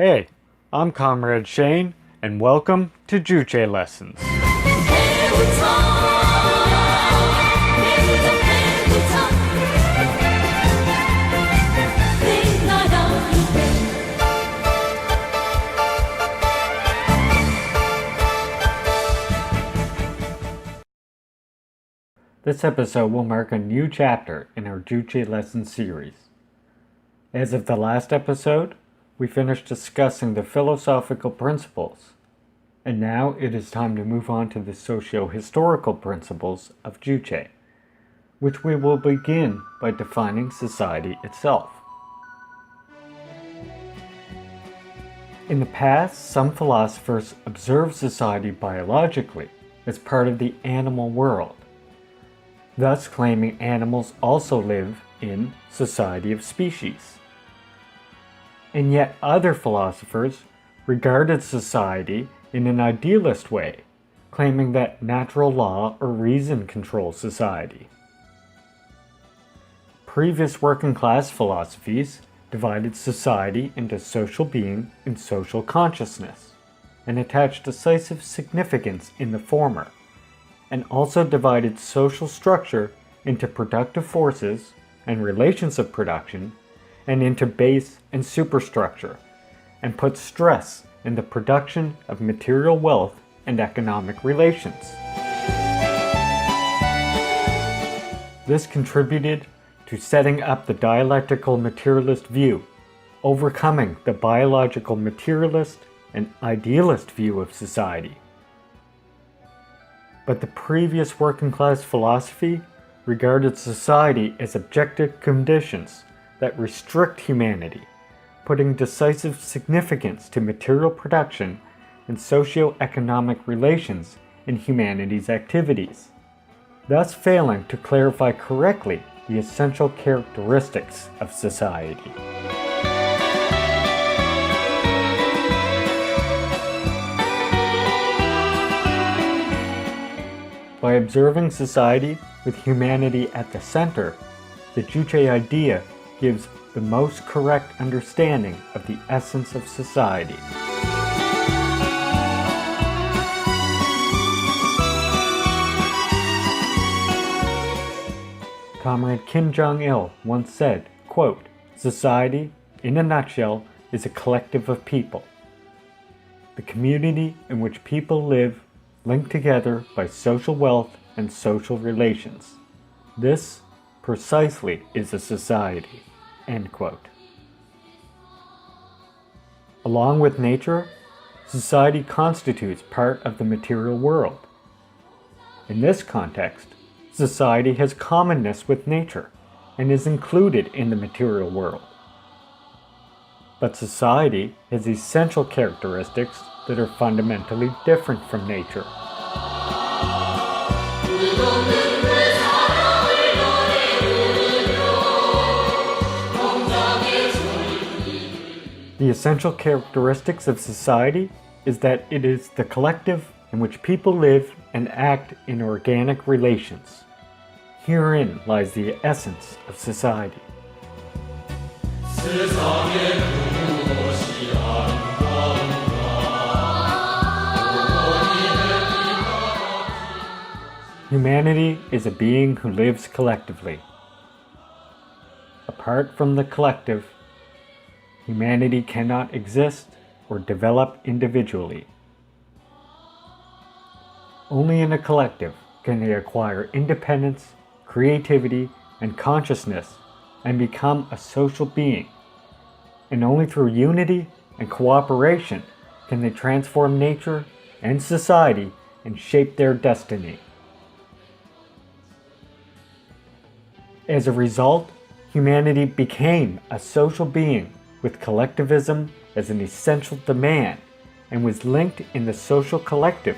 Hey, I'm Comrade Shane, and welcome to Juche Lessons. This episode will mark a new chapter in our Juche Lessons series. As of the last episode, we finished discussing the philosophical principles, and now it is time to move on to the socio-historical principles of Juche, which we will begin by defining society itself. In the past, some philosophers observed society biologically as part of the animal world, thus claiming animals also live in society of species. And yet other philosophers regarded society in an idealist way, claiming that natural law or reason controls society. Previous working class philosophies divided society into social being and social consciousness, and attached decisive significance in the former, and also divided social structure into productive forces and relations of production, and into base and superstructure, and put stress in the production of material wealth and economic relations. This contributed to setting up the dialectical materialist view, overcoming the biological materialist and idealist view of society. But the previous working class philosophy regarded society as objective conditions that restrict humanity, putting decisive significance to material production and socio-economic relations in humanity's activities, thus failing to clarify correctly the essential characteristics of society. By observing society with humanity at the center, the Juche idea gives the most correct understanding of the essence of society. Comrade Kim Jong-il once said, quote, "Society, in a nutshell, is a collective of people. The community in which people live, linked together by social wealth and social relations. This, precisely, is a society." End quote. Along with nature, society constitutes part of the material world. In this context, society has commonness with nature and is included in the material world. But society has essential characteristics that are fundamentally different from nature. The essential characteristics of society is that it is the collective in which people live and act in organic relations. Herein lies the essence of society. Humanity is a being who lives collectively. Apart from the collective, humanity cannot exist or develop individually. Only in a collective can they acquire independence, creativity, and consciousness and become a social being. And only through unity and cooperation can they transform nature and society and shape their destiny. As a result, humanity became a social being with collectivism as an essential demand and was linked in the social collective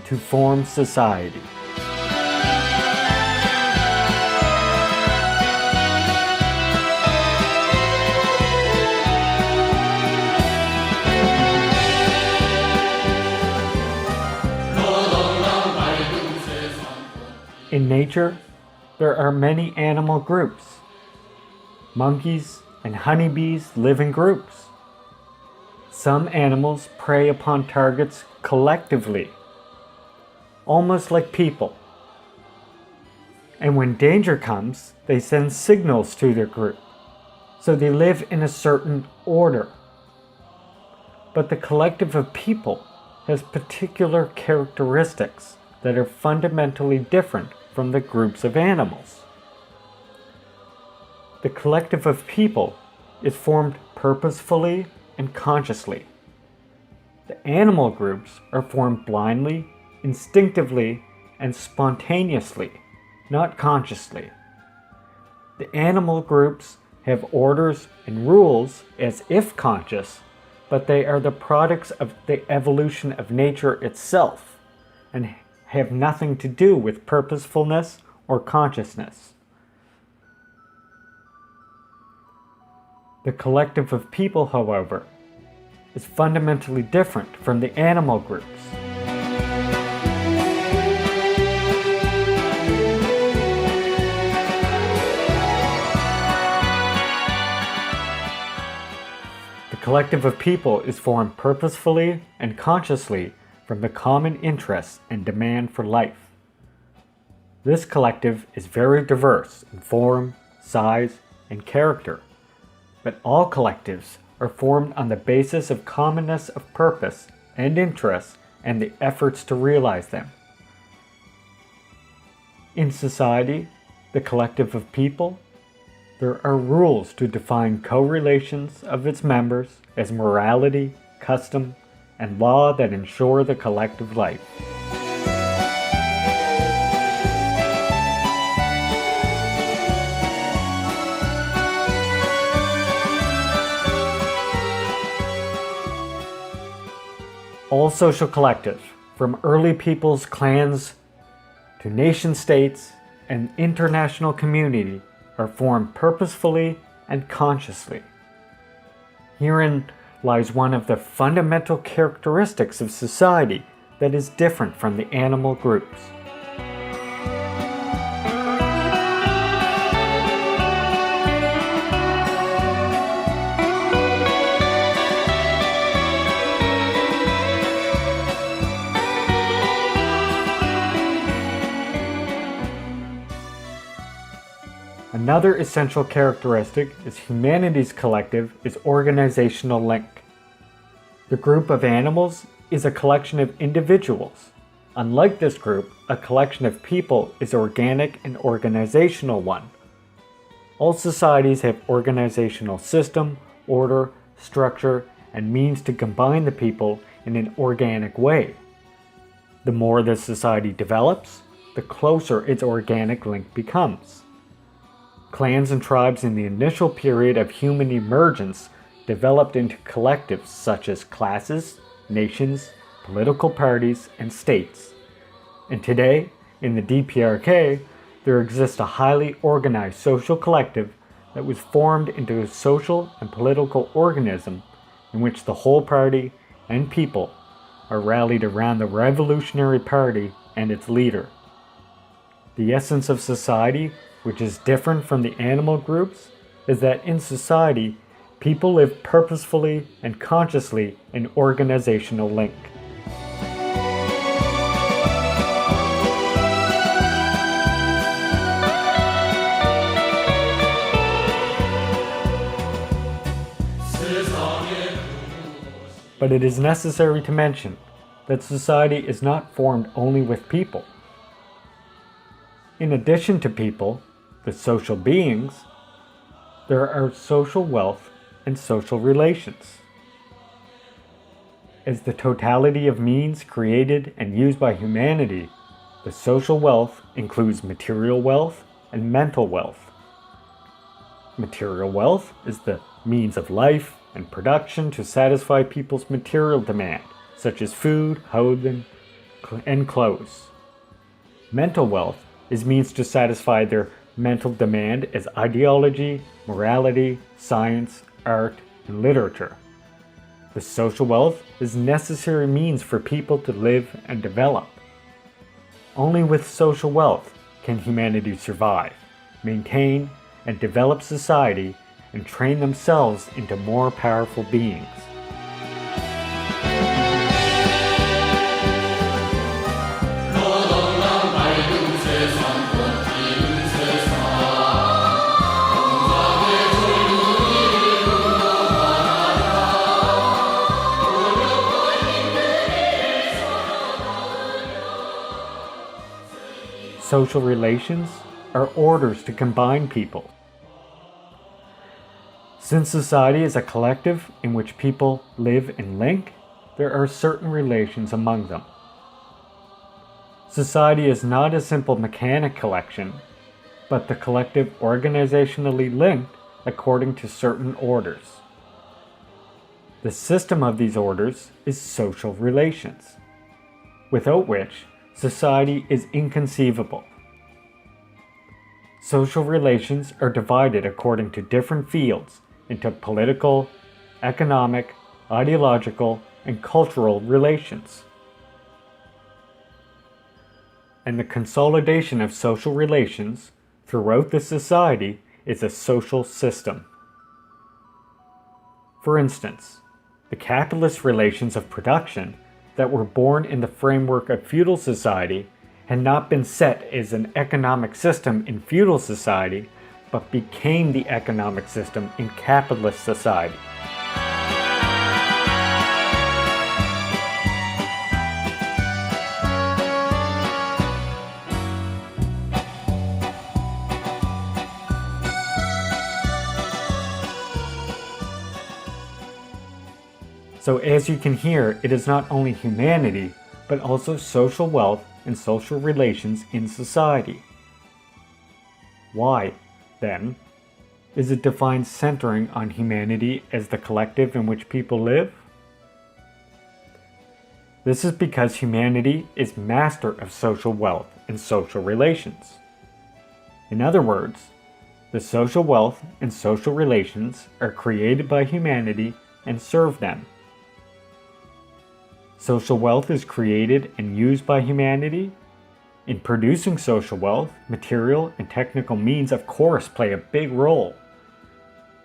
to form society. In nature, there are many animal groups. Monkeys and honeybees live in groups. Some animals prey upon targets collectively, almost like people. And when danger comes, they send signals to their group, so they live in a certain order. But the collective of people has particular characteristics that are fundamentally different from the groups of animals. The collective of people is formed purposefully and consciously. The animal groups are formed blindly, instinctively, and spontaneously, not consciously. The animal groups have orders and rules as if conscious, but they are the products of the evolution of nature itself and have nothing to do with purposefulness or consciousness. The collective of people, however, is fundamentally different from the animal groups. The collective of people is formed purposefully and consciously from the common interests and demand for life. This collective is very diverse in form, size, and character, but all collectives are formed on the basis of commonness of purpose and interests and the efforts to realize them. In society, the collective of people, there are rules to define co-relations of its members as morality, custom, and law that ensure the collective life. All social collectives, from early peoples' clans to nation-states and international community, are formed purposefully and consciously. Herein lies one of the fundamental characteristics of society that is different from the animal groups. Another essential characteristic is humanity's collective is organizational link. The group of animals is a collection of individuals. Unlike this group, a collection of people is organic and organizational one. All societies have organizational system, order, structure, and means to combine the people in an organic way. The more the society develops, the closer its organic link becomes. Clans and tribes in the initial period of human emergence developed into collectives such as classes, nations, political parties, and states. And today, in the DPRK, there exists a highly organized social collective that was formed into a social and political organism in which the whole party and people are rallied around the Revolutionary Party and its leader. The essence of society, which is different from the animal groups, is that in society, people live purposefully and consciously in organizational link. But it is necessary to mention that society is not formed only with people. In addition to people, the social beings, there are social wealth and social relations. As the totality of means created and used by humanity, the social wealth includes material wealth and mental wealth. Material wealth is the means of life and production to satisfy people's material demand, such as food, clothing, and clothes. Mental wealth is means to satisfy their mental demand as ideology, morality, science, art, and literature. The social wealth is necessary means for people to live and develop. Only with social wealth can humanity survive, maintain, and develop society and train themselves into more powerful beings. social relations are orders to combine people. Since society is a collective in which people live in link, there are certain relations among them. Society is not a simple mechanic collection, but the collective organizationally linked according to certain orders. The system of these orders is social relations, without which society is inconceivable. Social relations are divided according to different fields into political, economic, ideological, and cultural relations. And the consolidation of social relations throughout the society is a social system. For instance, the capitalist relations of production that were born in the framework of feudal society had not been set as an economic system in feudal society, but became the economic system in capitalist society. So as you can hear, it is not only humanity, but also social wealth and social relations in society. Why, then, is it defined centering on humanity as the collective in which people live? This is because humanity is master of social wealth and social relations. In other words, the social wealth and social relations are created by humanity and serve them. Social wealth is created and used by humanity. In producing social wealth, material and technical means of course play a big role.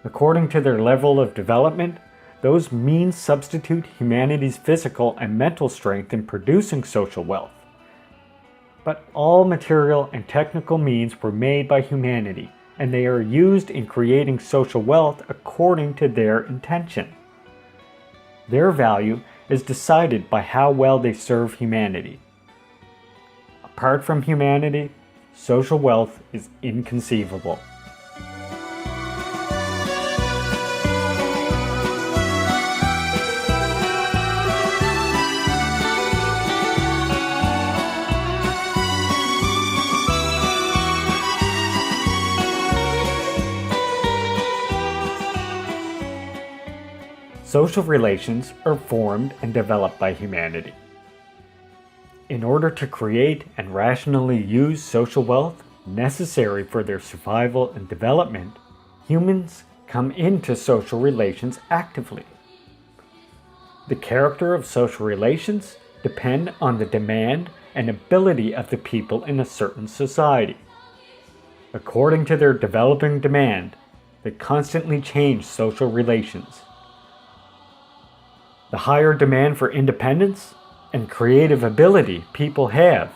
According to their level of development, those means substitute humanity's physical and mental strength in producing social wealth. But all material and technical means were made by humanity, and they are used in creating social wealth according to their intention. Their value is decided by how well they serve humanity. Apart from humanity, social wealth is inconceivable. Social relations are formed and developed by humanity. In order to create and rationally use social wealth necessary for their survival and development, humans come into social relations actively. The character of social relations depend on the demand and ability of the people in a certain society. According to their developing demand, they constantly change social relations. The higher demand for independence and creative ability people have,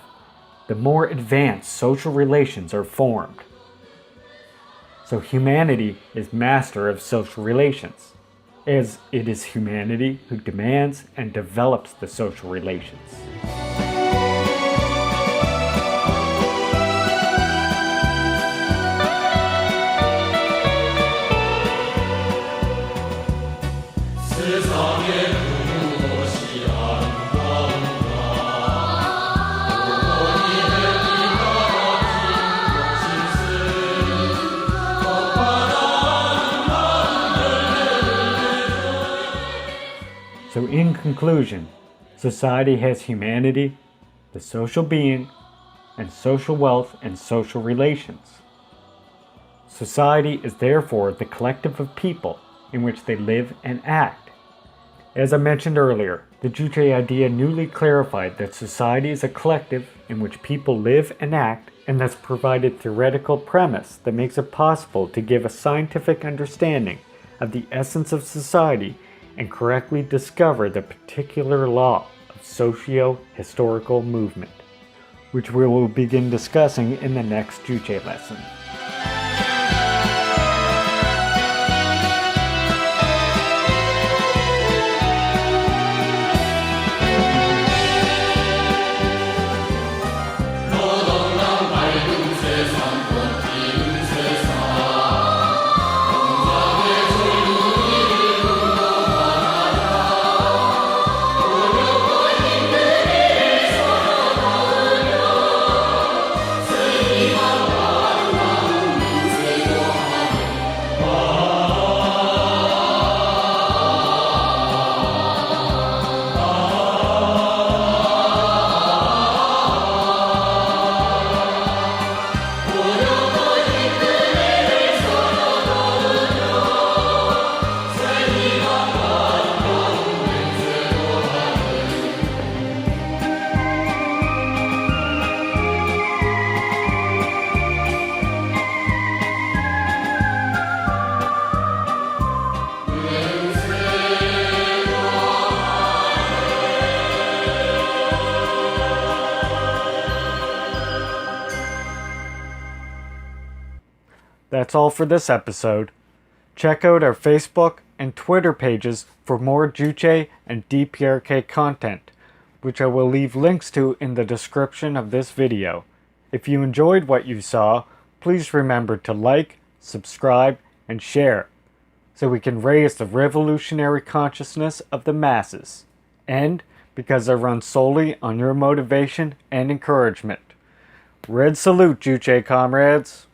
the more advanced social relations are formed. So humanity is master of social relations, as it is humanity who demands and develops the social relations. So in conclusion, society has humanity, the social being, and social wealth and social relations. Society is therefore the collective of people in which they live and act. As I mentioned earlier, the Juche idea newly clarified that society is a collective in which people live and act, and thus provided theoretical premise that makes it possible to give a scientific understanding of the essence of society and correctly discover the particular law of socio-historical movement, which we will begin discussing in the next Juche lesson. That's all for this episode. Check out our Facebook and Twitter pages for more Juche and DPRK content, which I will leave links to in the description of this video. If you enjoyed what you saw, please remember to like, subscribe, and share, so we can raise the revolutionary consciousness of the masses. And because I run solely on your motivation and encouragement. Red salute, Juche comrades!